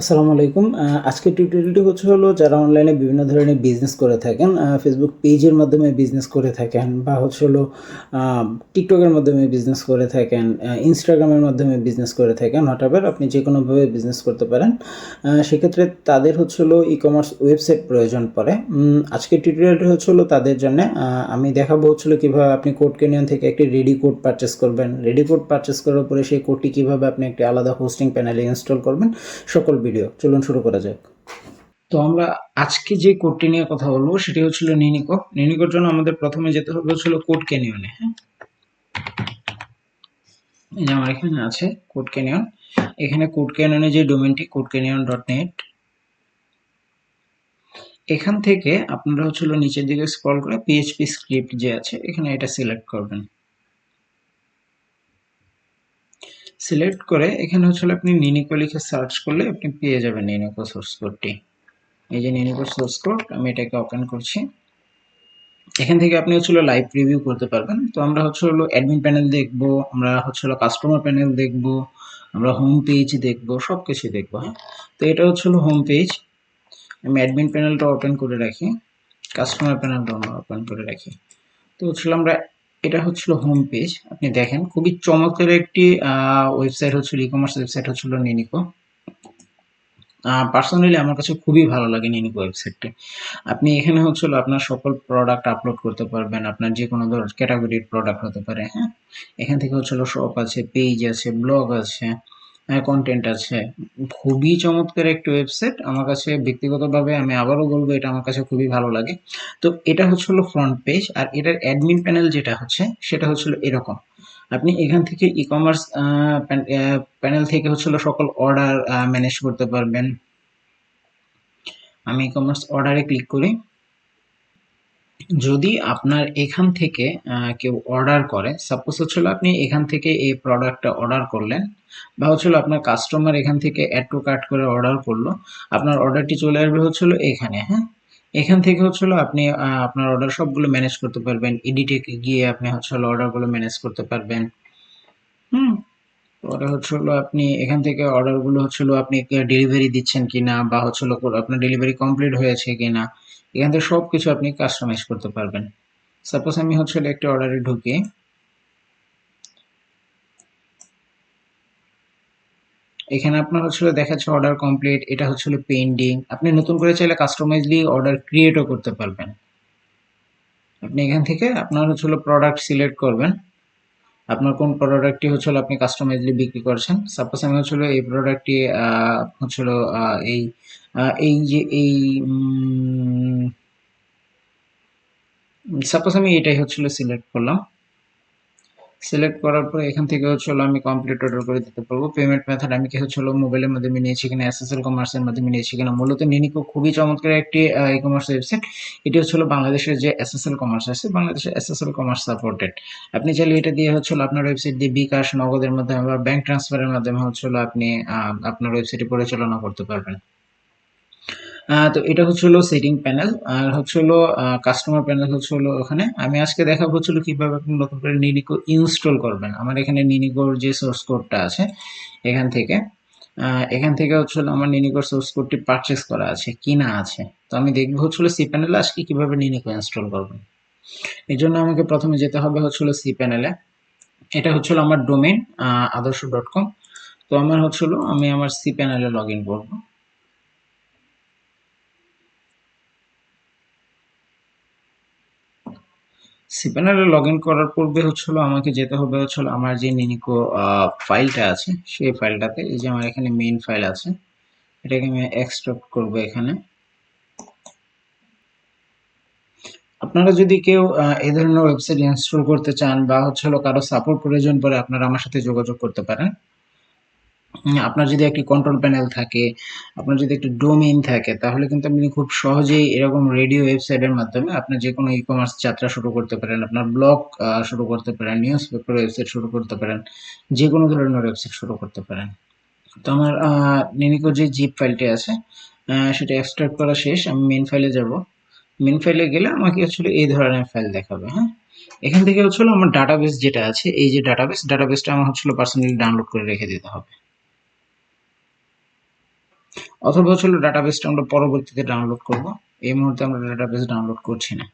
আসসালামু আলাইকুম। আজকের টিউটোরিয়ালটি হলো যারা অনলাইনে বিভিন্ন ধরনের বিজনেস করে থাকেন, ফেসবুক পেজের মাধ্যমে বিজনেস করে থাকেন বা আ টিকটকের মাধ্যমে বিজনেস করে থাকেন, ইনস্টাগ্রামের মাধ্যমে বিজনেস করে থাকেন। হোয়াটএভার আপনি যেকোনোভাবে বিজনেস করতে পারেন। সেক্ষেত্রে তাদের ই-কমার্স ওয়েবসাইট প্রয়োজন পড়ে। আজকের টিউটোরিয়ালটি তাদের জন্যে। আমি দেখাবো কিভাবে আপনি কোড ক্যানিয়ন থেকে একটি রেডি কোড পারচেজ করবেন। রেডি কোড পারচেজ করার পরে সেই কোডটি কিভাবে আপনি একটি আলাদা হোস্টিং প্যানেলে ইনস্টল করবেন, সকল ভিডিও। চলুন শুরু করা যাক। তো আমরা আজকে যে কোডটি নিয়ে কথা বলবো সেটি নিনিকো। নিনিকোর জন্য আমাদের প্রথমে যেতে হবে কোড ক্যানিয়নে। হ্যাঁ, এই যে আমার এখানে আছে কোড ক্যানিয়ন। এখানে কোড ক্যানিয়নে যে ডোমেনটি codecanyon.net, এখান থেকে আপনারা নিচের দিকে স্ক্রল করে পিএইচপি স্ক্রিপ্ট যে আছে এখানে এটা সিলেক্ট করবেন। সিলেক্ট করে এখানে আপনি নিনিকো লিখে সার্চ করলে আপনি পেয়ে যাবেন নিনিকো সোর্স কোডটি। এই যে নিনিকো সোর্স কোড, আমি এটাকে ওপেন করছি। এখান থেকে আপনি লাইভ প্রিভিউ করতে পারবেন। তো আমরা অ্যাডমিন প্যানেল দেখবো, আমরা কাস্টমার প্যানেল দেখবো, আমরা হোম পেজ দেখবো, সবকিছু দেখবো। হ্যাঁ, তো এটা হোম পেজ। আমি অ্যাডমিন প্যানেলটা ওপেন করে রাখি, কাস্টমার প্যানেলটা ওপেন করে রাখি। তো আমরা এটা হোম পেজ। আপনি দেখেন খুবই চমৎকার একটি ওয়েবসাইট ই-কমার্স ওয়েবসাইট নিনিকো। পার্সোনালি আমার কাছে খুবই ভালো লাগে নিনিকো ওয়েবসাইটটি। আপনি এখানে আপনার সকল প্রোডাক্ট আপলোড করতে পারবেন, আপনার যে কোনো ক্যাটাগরির প্রোডাক্ট হতে পারে। হ্যাঁ, এখান থেকে শপ আছে, পেজ আছে, ব্লগ আছে, কন্টেন্ট আছে। খুবই চমৎকার একটি ওয়েবসাইট। আমার কাছে ব্যক্তিগতভাবে আমি আবারও বলবো এটা আমার কাছে খুবই ভালো লাগে। তো এটা ফ্রন্ট পেজ, আর এটার অ্যাডমিন প্যানেল যেটা সেটা এরকম। আপনি এখান থেকে ই-কমার্স প্যানেল থেকে সকল অর্ডার ম্যানেজ করতে পারবেন। আমি ই-কমার্স অর্ডারে ক্লিক করি। যদি আপনার এখান থেকে কেউ অর্ডার করে, সাপোজ আপনি এখান থেকে এই প্রোডাক্টটা অর্ডার করলেন, বা আপনার কাস্টমার এখান থেকে অ্যাড টু কার্ট করে অর্ডার করলো, আপনার অর্ডারটি চলে আসবে এখানে। হ্যাঁ, এখান থেকে আপনি আপনার অর্ডার সবগুলো ম্যানেজ করতে পারবেন। এডিটে গিয়ে আপনি অর্ডারগুলো ম্যানেজ করতে পারবেন। হুম, পরে আপনি এখান থেকে অর্ডারগুলো আপনি ডেলিভারি দিচ্ছেন কিনা, বা আপনার ডেলিভারি কমপ্লিট হয়েছে কিনা, এখান থেকে সবকিছু আপনি কাস্টমাইজ করতে পারবেন। সাপোজ আমি একটা অর্ডারে ঢুকি, এখানে আপনার দেখাচ্ছে অর্ডার কমপ্লিট, এটা পেন্ডিং। আপনি নতুন করে চাইলে কাস্টমাইজলি অর্ডার ক্রিয়েটও করতে পারবেন। আপনি এখান থেকে আপনার প্রোডাক্ট সিলেক্ট করবেন, আপনার কোন প্রোডাক্টটি আপনি কাস্টমাইজলি বিক্রি করছেন। সাপোজ আমি এই প্রোডাক্টটি এই এই যে এই সাপোজ আমি এটাই সিলেক্ট করলাম। সিলেক্ট করার পরে এখান থেকে আমি কমপ্লিট অর্ডার করে দিতে পারবো। পেমেন্ট মেথড আমি কি মোবাইলের মাধ্যমে নিয়েছি কিনা, এসএসএল কমার্সের মাধ্যমে নিয়েছি কিনা। মূলত নিনিকো খুবই চমৎকার একটি ই-কমার্স ওয়েবসাইট। এটি বাংলাদেশের যে এসএসএল কমার্স আছে, বাংলাদেশের এসএসএল কমার্স সাপোর্টেড। আপনি চাইলে এটা দিয়ে আপনার ওয়েবসাইট দিয়ে বিকাশ, নগদের মাধ্যমে বা ব্যাংক ট্রান্সফারের মাধ্যমে আপনি আপনার ওয়েবসাইটে পরিচালনা করতে পারবেন। তো এটা সেটিং প্যানেল, আর কাস্টমার প্যানেল ওখানে। আমি আজকে দেখাবো কিভাবে আপনি নতুন করে নিনিকো ইনস্টল করবেন। আমার এখানে নিনিকোর যে সোর্স কোডটা আছে এখান থেকে আমার নিনিকোর সোর্স কোডটি পারচেস করা আছে, কিনা আছে। তো আমি দেখবো সি প্যানেলে আজকে কিভাবে নিনিকো ইনস্টল করবেন। এই জন্য আমাকে প্রথমে যেতে হবে সি প্যানেলে। এটা আমার ডোমেইন adarsh.com। তো আমার আমি আমার সি প্যানেলে লগ ইন করবো। সি প্যানেলে লগ ইন করার পূর্বে আমাকে যেতে হবে আমার যে নিনিকো ফাইলটা আছে সেই ফাইলটাতে। এই যে আমার এখানে মেইন ফাইল আছে, এটাকে আমি এক্সট্রাক্ট করব এখানে। আপনারা যদি কেউ এই ধরনের ওয়েবসাইট ইনস্টল করতে চান, বা কারো সাপোর্ট প্রয়োজন পড়ে, আপনারা আমার সাথে যোগাযোগ করতে পারেন। আপনার যদি একটি কন্ট্রোল প্যানেল থাকে, আপনার যদি একটি ডোমেইন থাকে, তাহলে কিন্তু আপনি খুব সহজেই এরকম রেডিও ওয়েবসাইটের মাধ্যমে আপনার যে কোনো ই-কমার্স যাত্রা শুরু করতে পারেন। আপনার ব্লগ শুরু করতে পারেন, নিউজ পেপার ওয়েবসাইট শুরু করতে পারেন, যে কোনো ধরনের ওয়েবসাইট শুরু করতে পারেন। তো আমার নিনিকো যে জিপ ফাইলটি আছে সেটা এক্সট্রাক্ট করা শেষ। আমি মেইন ফাইলে যাব। মেইন ফাইলে গেলে আমাকে এই ধরনের ফাইল দেখাবে। হ্যাঁ, এখান থেকে আমার ডাটাবেস যেটা আছে, এই যে ডাটাবেসটা আমার পার্সোনালি ডাউনলোড করে রেখে দিতে হবে। অথবা হচ্ছে ডাটাবেসটা আমরা পরবর্তীতে ডাউনলোড করব, এই মুহূর্তে আমরা ডাটাবেস ডাউনলোড করছি না।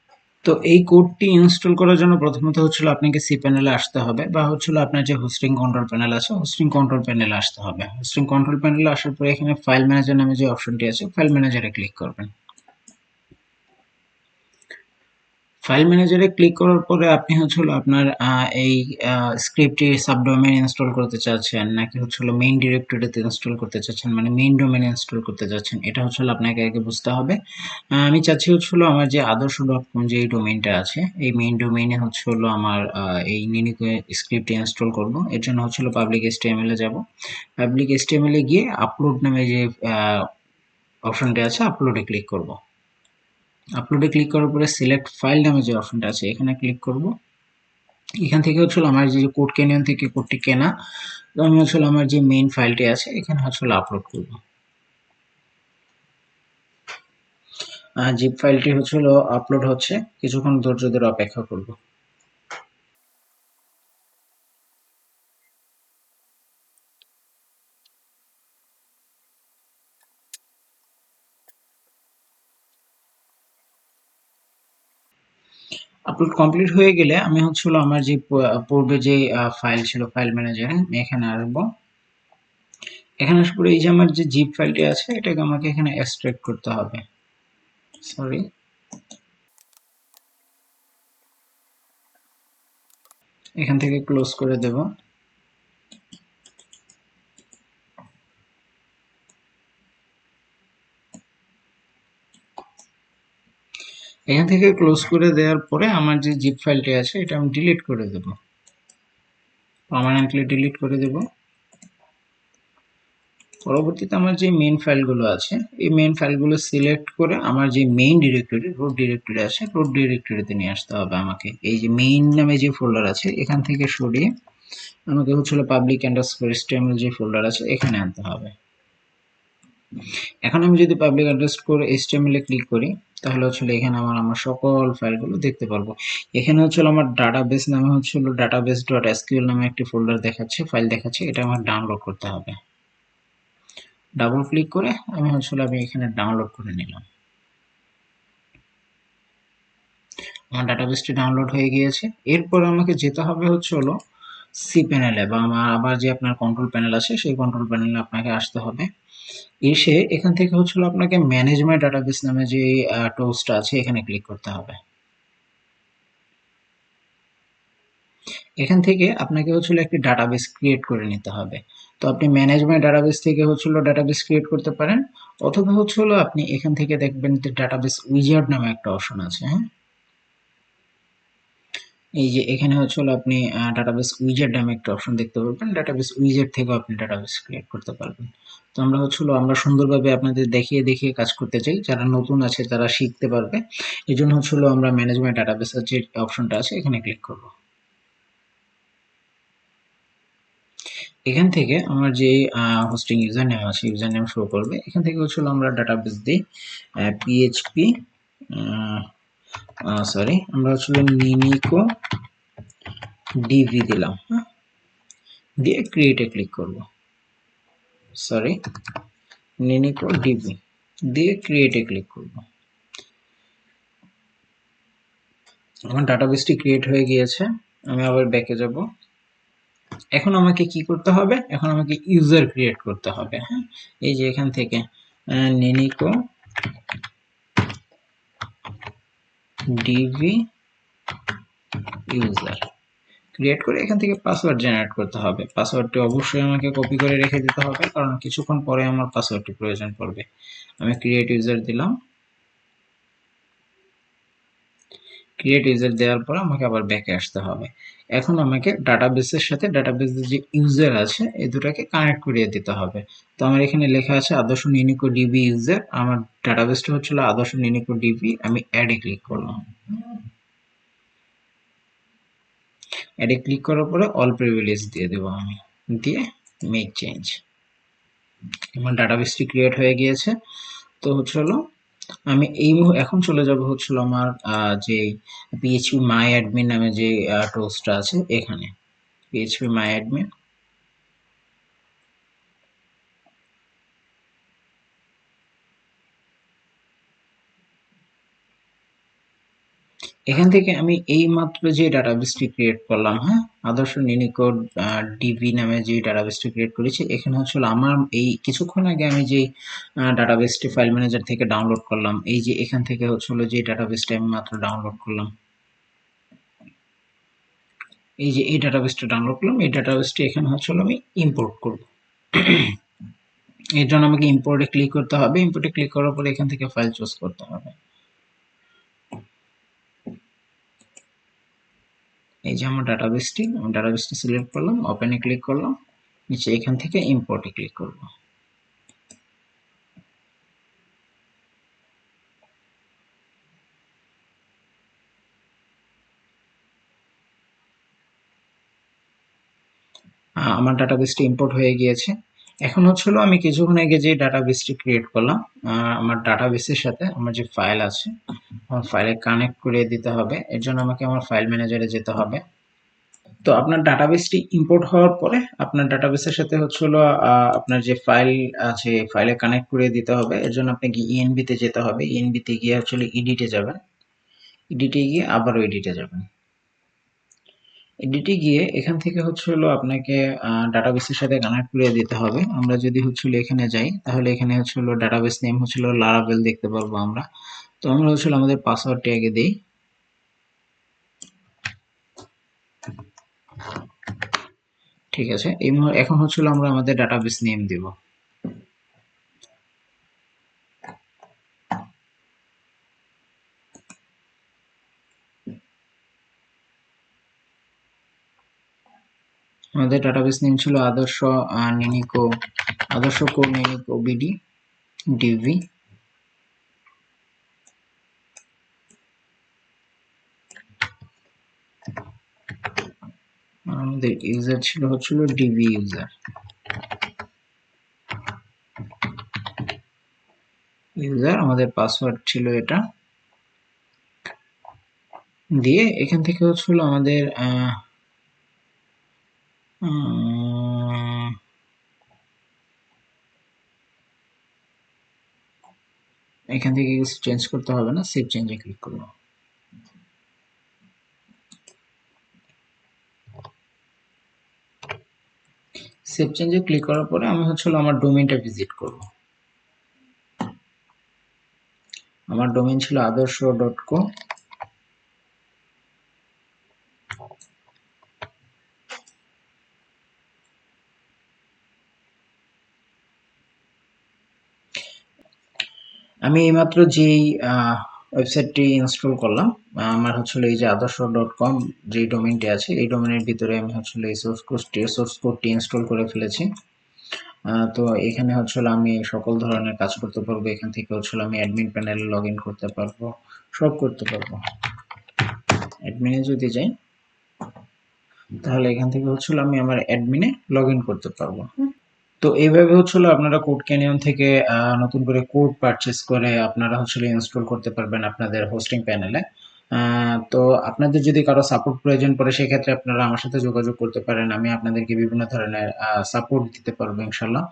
তো এই কোডটি ইনস্টল করার জন্য প্রথমত হচ্ছিল আপনাকে সি প্যানেলে আসতে হবে, বা হচ্ছিল আপনার যে হোস্টিং কন্ট্রোল প্যানেল আছে হোস্টিং কন্ট্রোল প্যানেলে আসতে হবে। হোস্টিং কন্ট্রোল প্যানেলে আসার পরে এখানে ফাইল ম্যানেজার নামে যে অপশনটি আছে ফাইল ম্যানেজারে ক্লিক করবেন। ফাইল ম্যানেজারে ক্লিক করার পরে আপনি হচ্ছিল আপনার এই স্ক্রিপ্টটি সাবডোমেইন ইনস্টল করতে চাচ্ছেন, নাকি হচ্ছিল মেইন ডিরেক্টরিতে ইনস্টল করতে চাচ্ছেন, মানে মেইন ডোমেইন ইনস্টল করতে চাচ্ছেন, এটা হচ্ছিল আপনাকে আগে বুঝতে হবে। আমি চাচ্ছি হচ্ছিল আমার যে আদর্শ.com যে ডোমেইনটা আছে এই মেইন ডোমেইনে হচ্ছিল আমার এই নিনিকো স্ক্রিপ্ট ইনস্টল করব। এর জন্য হচ্ছিল পাবলিক এসটিএমএল এ যাব। পাবলিক এসটিএমএল এ গিয়ে আপলোড নামে যে অপশনটি আছে আপলোডে ক্লিক করব। আপলোডে ক্লিক করার পরে সিলেক্ট ফাইল নামে যে অপশনটা আছে এখানে ক্লিক করব। এখান থেকে হচ্ছিল আমার যে কোড ক্যানিয়ন থেকে কোডটি কেনা, তো আমি হচ্ছিল আমার যে মেইন ফাইলটি আছে এখানে হচ্ছিল আপলোড করব। জিপ ফাইলটি হচ্ছিল আপলোড হচ্ছে, কিছুক্ষণ ধৈর্য ধরে অপেক্ষা করব। আপলোড কমপ্লিট হয়ে গেলে আমি হচ্ছিল আমার যে পূর্বে যে ফাইল ছিল ফাইল ম্যানেজারে আমি এখানে আসবো। এখানে আসার পরে এই যে আমার যে জিপ ফাইলটি আছে এটাকে আমাকে এখানে এক্সট্রাক্ট করতে হবে। সরি, এখান থেকে ক্লোজ করে দেব। এখান থেকে ক্লোজ করে দেওয়ার পরে আমার যে জিপ ফাইলটি আছে এটা আমি ডিলিট করে দেব, পার্মানেন্টলি ডিলিট করে দেব। পরবর্তীতে আমার যে মেইন ফাইলগুলো আছে এই মেইন ফাইলগুলো সিলেক্ট করে আমার যে মেইন ডিরেক্টরি রুট ডিরেক্টরি আছে রুট ডিরেক্টরিতে নিয়ে আসতে হবে আমাকে। এই যে মেইন নামে যে ফোল্ডার আছে এখান থেকে সরিয়ে আমাকে হচ্ছিল পাবলিক আন্ডারস্কোর এসটিএমএল যে ফোল্ডার আছে এখানে আনতে হবে। এখন আমি যদি পাবলিক আন্ডারস্কোর এসটিএমএল এ ক্লিক করি তাহলে হচ্ছিল এখানে আমার সকল ফাইলগুলো দেখতে পারবো। এখানে হচ্ছিল আমার ডাটাবেস নামে হচ্ছিল ডাটাবেস ডট এসকিউএল নামে একটি ফোল্ডার দেখাচ্ছে, ফাইল দেখাচ্ছে, এটা আমার ডাউনলোড করতে হবে। ডাবল ক্লিক করে আমি এখানে ডাউনলোড করে নিলাম। আমার ডাটাবেসটি ডাউনলোড হয়ে গিয়েছে। এরপর আমাকে যেতে হবে সি প্যানেলে, বা আমার আবার যে আপনার কন্ট্রোল প্যানেল আছে সেই কন্ট্রোল প্যানেলে আপনাকে আসতে হবে। এসে এখান থেকে আপনাকে ম্যানেজ মাই ডাটাবেস নামে যে টুলসটা আছে এখানে ক্লিক করতে হবে। এখান থেকে আপনাকে একটি ডাটাবেস ক্রিয়েট করে নিতে হবে। তো আপনি ম্যানেজ মাই ডাটাবেস থেকে ডাটাবেস ক্রিয়েট করতে পারেন, অথবা আপনি এখান থেকে দেখবেন যে ডাটাবেস উইজার্ড নামে একটা অপশন আছে। হ্যাঁ, এই যে এখানে আপনি ডাটাবেস উইজার্ড নামে একটা অপশন দেখতে পাবেন, ডাটাবেস উইজার্ড থেকেও আপনি ডাটাবেস ক্রিয়েট করতে পারবেন। তো আমরা সুন্দরভাবে আপনাদের দেখিয়ে দেখিয়ে কাজ করতে চাই, যারা নতুন আছে তারা শিখতে পারবে। এই জন্য আমরা ম্যানেজমেন্ট ডাটাবেসের যে অপশনটা আছে এখানে ক্লিক করব। এখান থেকে আমার যে হোস্টিং ইউজার নেম আছে ইউজার নেম শো করবে। এখান থেকে আমরা ডাটাবেস দিই পিএইচপি সরি আমরা নিনিকো ডিভি দিলাম। হ্যাঁ, দিয়ে ক্রিয়েটে ক্লিক করব। সরি, নিনিকো ডিভি দিয়ে ক্রিয়েটে ক্লিক করব। আমার ডাটাবেসটি ক্রিয়েট হয়ে গিয়েছে। আমি আবার ব্যাকে যাব। এখন আমাকে কি করতে হবে, এখন আমাকে ইউজার ক্রিয়েট করতে হবে। হ্যাঁ, এই যে এখান থেকে নিনিকো ডিভি ইউজার ক্রিয়েট করে এখান থেকে পাসওয়ার্ড জেনারেট করতে হবে। পাসওয়ার্ডটি অবশ্যই আমাকে কপি করে রেখে দিতে হবে, কারণ কিছুক্ষণ পরে আমার পাসওয়ার্ডটি প্রয়োজন পড়বে। আমি ক্রিয়েট ইউজার দিলাম। ক্রিয়েট ইউজার দেওয়ার পর আমাকে আবার ব্যাকে আসতে হবে। এখন আমাকে ডাটাবেসের সাথে ডাটাবেসের যে ইউজার আছে এই দুটাকে কানেক্ট করিয়ে দিতে হবে। তো আমার এখানে লেখা আছে আদর্শ নিনিকো ডিবি ইউজার, আমার ডাটাবেসটা আদর্শ নিনিকো ডিবি। আমি অ্যাডে ক্লিক করলাম। অ্যাডে ক্লিক করার পরে অল প্রিভিলেজ দিয়ে দেবো আমি, দিয়ে মেক চেঞ্জ। আমার ডাটাবেসটি ক্রিয়েট হয়ে গিয়েছে। তো আমি এখন চলে যাব আমার যে পিএইচপি মাই অ্যাডমিন নামে যে টুলসটা আছে এখানে। পিএইচপি মাই অ্যাডমিন, এখান থেকে আমি এই মাত্র যে ডাটাবেসটি ক্রিয়েট করলাম, হ্যাঁ, আদর্শ ইউনিকোড ডিবি নামে যে ডাটাবেসটি ক্রিয়েট করেছি, এখানে হচ্ছে আমার এই কিছুক্ষণ আগে আমি যে ডাটাবেসটি ফাইল ম্যানেজার থেকে ডাউনলোড করলাম, এই যে এখান থেকে হচ্ছে যে ডাটাবেসটি আমি মাত্র ডাউনলোড করলাম, এই যে এই ডাটাবেসটা ডাউনলোড করলাম, এই ডাটাবেসটি এখানে হচ্ছে আমি ইম্পোর্ট করব। এর জন্য আমাকে ইম্পোর্টে ক্লিক করতে হবে। ইম্পোর্টে ক্লিক করার পরে এখান থেকে ফাইল চুজ করতে হবে। এই যে আমার ডাটাবেসটি, আমি ডাটাবেসটি সিলেক্ট করলাম, ওপেনে ক্লিক করলাম, নিচে এখান থেকে ইম্পোর্টে ক্লিক করব। আমার ডাটাবেসটি ইম্পোর্ট হয়ে গিয়েছে। এখন হচ্ছে আমি কিছুক্ষণ আগে যে ডাটাবেসটি ক্রিয়েট করলাম, আমার ডাটাবেসের সাথে আমার যে ফাইল আছে, আমার ফাইলে কানেক্ট করে দিতে হবে। এর জন্য আমাকে আমার ফাইল ম্যানেজারে যেতে হবে। তো আপনার ডাটাবেসটি ইম্পোর্ট হওয়ার পরে আপনার ডাটাবেসের সাথে হচ্ছে আপনার যে ফাইল আছে ফাইলে কানেক্ট করে দিতে হবে। এর জন্য আপনাকে ইএনবি তে যেতে হবে। ইএনবি তে গিয়ে হচ্ছে এডিটে যাবেন। এডিটে গিয়ে আবারও এডিটে যাবেন। এডিটে গিয়ে এখান থেকে হচ্ছে আপনাকে ডাটাবেসের সাথে কানেক্ট করে দিতে হবে। আমরা যদি হচ্ছে এখানে যাই, তাহলে এখানে হচ্ছে ডাটাবেস নেম হচ্ছে লারাভেল দেখতে পারবো আমরা। তো আমরা হচ্ছে আমাদের পাসওয়ার্ডটি আগে দেই। ঠিক আছে, এখন হচ্ছে আমরা আমাদের ডাটাবেস নেম দিব। আমাদের ডাটাবেস নেম ছিল আদর্শ কো নিনিকো বিডি ডিভি। আমাদের ইউজার ছিল ডিবি ইউজার। আমাদের পাসওয়ার্ড ছিল এটা। দিয়ে এখান থেকে আমাদের এখান থেকে কিছু চেঞ্জ করতে হবে না, সেভ চেঞ্জে ক্লিক করব। সেভ চেঞ্জে ক্লিক করার পরে আমি আমার ডোমেইনটা ভিজিট করব। আমার ডোমেইন ছিল adarsh.co। আমি এইমাত্র যেই ওয়েবসাইটটি ইনস্টল করলাম, আমার এই যে adarsh.com যে ডোমেইনটি আছে, এই ডোমেইনের ভিতরে আমি এই সোর্স কোডটি ইনস্টল করে ফেলেছি। তো এখানে আমি সকল ধরনের কাজ করতে পারবো। এখান থেকে আমি অ্যাডমিন প্যানেলে লগ ইন করতে পারবো, সব করতে পারবো। অ্যাডমিনে যদি যাই, তাহলে এখান থেকে আমি আমার অ্যাডমিনে লগ ইন করতে পারবো। তো এইভাবে আপনারা কোড ক্যানিয়ন থেকে নতুন করে কোড পারচেজ করে আপনারা ইনস্টল করতে পারবেন আপনাদের হোস্টিং প্যানেলে। তো আপনাদের যদি কারো সাপোর্ট প্রয়োজন পড়ে, সেক্ষেত্রে আপনারা আমার সাথে যোগাযোগ করতে পারেন। আমি আপনাদেরকে বিভিন্ন ধরনের সাপোর্ট দিতে পারবো ইনশাল্লাহ।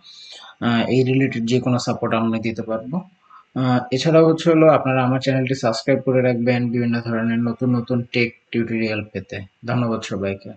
এই রিলেটেড যে কোনো সাপোর্ট আমি দিতে পারবো। এছাড়াও আপনারা আমার চ্যানেলটি সাবস্ক্রাইব করে রাখবেন বিভিন্ন ধরনের নতুন নতুন টেক টিউটোরিয়াল পেতে। ধন্যবাদ সবাইকে।